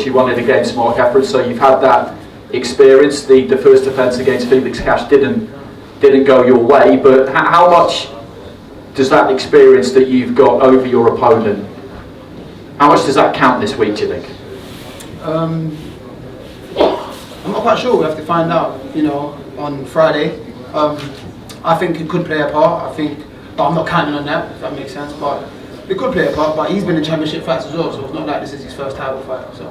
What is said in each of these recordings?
you won it against Mark Efford, so you've had that experience. The first defence against Felix Cash didn't go your way, but how much does that experience that you've got over your opponent, how much does that count this week, do you think? I'm not quite sure. We have to find out, on Friday. I think it could play a part. But I'm not counting on that, if that makes sense. But it could play a part. But he's been in championship fights as well, so it's not like this is his first title fight. So.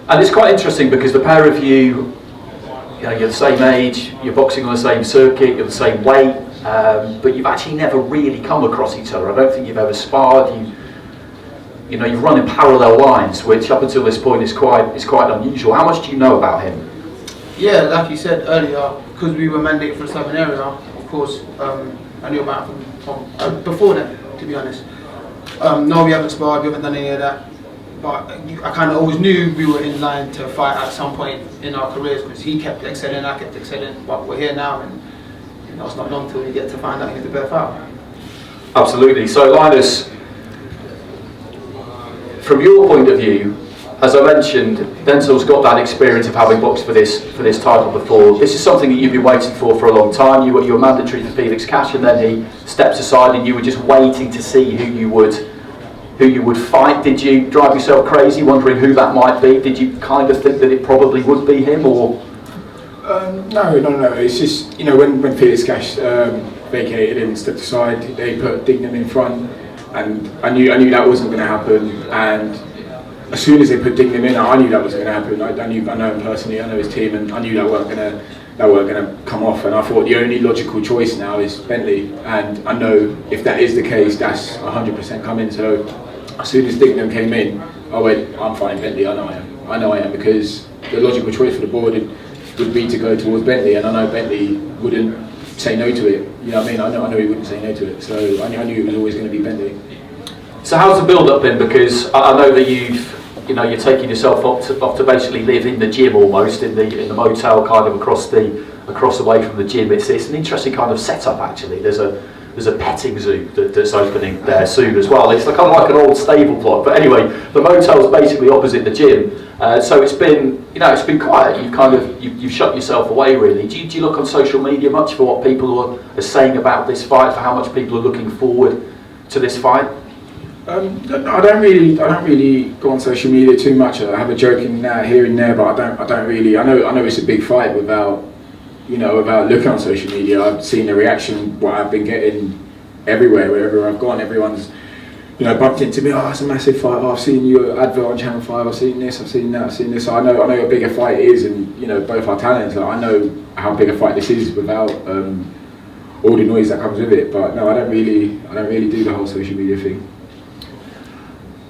And it's quite interesting because the pair of you, you're the same age, you're boxing on the same circuit, you're the same weight, but you've actually never really come across each other. I don't think you've ever sparred. You've run in parallel lines, which up until this point is quite unusual. How much do you know about him? Yeah, like you said earlier, because we were mandated for the Southern area, of course, I knew about him from before then, to be honest. No, we haven't sparred, we haven't done any of that, but I kind of always knew we were in line to fight at some point in our careers, because he kept excelling, I kept excelling, but we're here now, and it's not long till we get to find out who's the better fighter. Absolutely. So Linus, from your point of view, as I mentioned, Denzel's got that experience of having boxed for this title before. This is something that you've been waiting for a long time. You were mandatory for Felix Cash, and then he steps aside, and you were just waiting to see who you would fight. Did you drive yourself crazy wondering who that might be? Did you kind of think that it probably would be him, or? No. It's just when Felix Cash vacated and stepped aside, they put Dignam in front. And I knew that wasn't going to happen, and as soon as they put Dignam in, I knew that wasn't going to happen. I know him personally, I know his team, and I knew that weren't going to come off. And I thought the only logical choice now is Bentley, and I know if that is the case, that's 100% coming. So as soon as Dignam came in, I went, I'm fighting Bentley. I know I am, because the logical choice for the board would be to go towards Bentley, and I know Bentley wouldn't say no to it. You know what I mean? I know he wouldn't say no to it. So I knew it was always going to be Bentley. So how's the build-up been? Because I know that you're taking yourself off to basically live in the gym almost, in the motel, kind of across the way from the gym. It's an interesting kind of setup actually. There's a petting zoo that's opening there soon as well. It's kind of like an old stable plot. But anyway, the motel's basically opposite the gym. So it's been quiet. You've shut yourself away really. Do you look on social media much for what people are saying about this fight, for how much people are looking forward to this fight? I don't really go on social media too much. I have a joke in here and there, but I don't really. I know it's a big fight without looking on social media. I've seen the reaction, what I've been getting everywhere, wherever I've gone. Everyone's bumped into me. Oh, it's a massive fight. Oh, I've seen your advert on Channel 5. I've seen this. I've seen that. I've seen this. So I know how big a fight it is, and both our talents. I know how big a fight this is without all the noise that comes with it. But no, I don't really do the whole social media thing.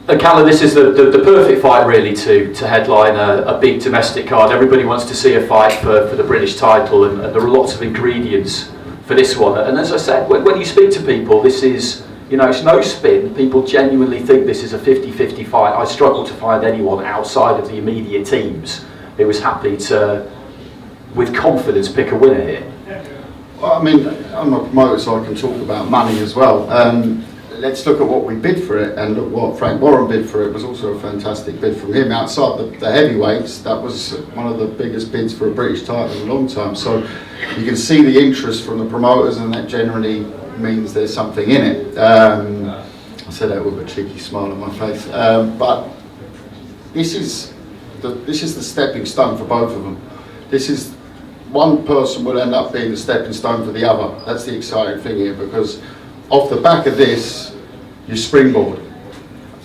And Kalle, this is the perfect fight really to headline a big domestic card. Everybody wants to see a fight for the British title, and there are lots of ingredients for this one. And as I said, when you speak to people, this is, it's no spin. People genuinely think this is a 50-50 fight. I struggle to find anyone outside of the immediate teams who was happy to, with confidence, pick a winner here. Well, I mean, I'm a promoter, so I can talk about money as well. Let's look at what we bid for it, and look what Frank Warren bid for it. Was also a fantastic bid from him. Outside the heavyweights, that was one of the biggest bids for a British title in a long time. So you can see the interest from the promoters, and that generally means there's something in it. I said that with a cheeky smile on my face. But this is the stepping stone for both of them. This is, one person will end up being the stepping stone for the other. That's the exciting thing here, because off the back of this, you springboard.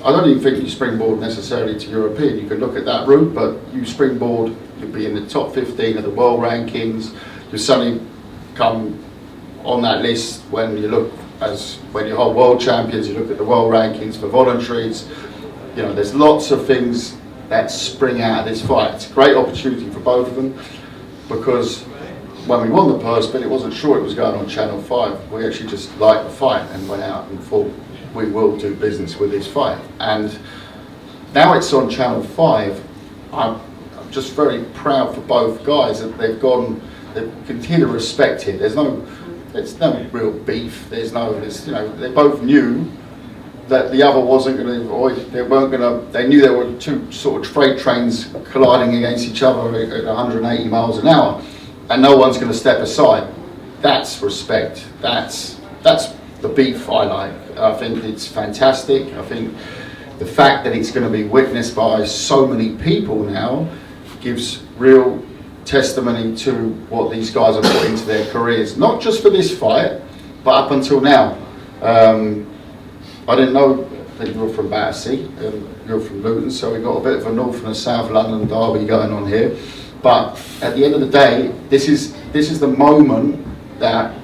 I don't even think you springboard necessarily to European. You could look at that route, but you springboard, you'll be in the top 15 of the world rankings. You suddenly come on that list when you hold world champions, you look at the world rankings for voluntaries. There's lots of things that spring out of this fight. It's a great opportunity for both of them, because when we won the purse bid, it wasn't sure it was going on Channel 5. We actually just liked the fight and went out and thought we will do business with this fight. And now it's on Channel 5. I'm just very proud for both guys that they've continued to respect it. There's no real beef. They both knew that the other wasn't going to avoid. They weren't going to. They knew there were two sort of freight trains colliding against each other at 180 miles an hour, and no one's going to step aside. That's respect. That's the beef I like. I think it's fantastic. I think the fact that it's going to be witnessed by so many people now gives real testimony to what these guys have put into their careers, not just for this fight, but up until now. I didn't know that you were from Battersea, you're from Luton, so we've got a bit of a North and a South London derby going on here. But at the end of the day, this is the moment that,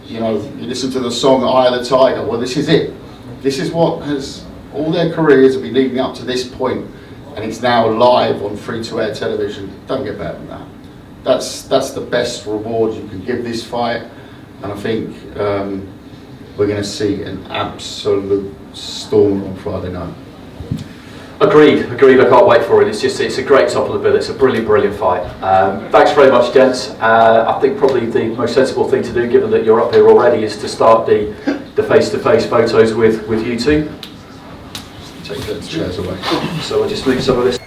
you know, you listen to the song Eye of the Tiger. Well, this is it. This is what has, all their careers have been leading up to this point, and it's now live on free-to-air television. Don't get better than that. That's the best reward you can give this fight, and I think we're going to see an absolute storm on Friday night. Agreed. I can't wait for it. It's a great top of the bill. It's a brilliant fight. Thanks very much, gents. I think probably the most sensible thing to do, given that you're up here already, is to start the face-to-face photos with you two. Take the chairs away. So we'll just move some of this.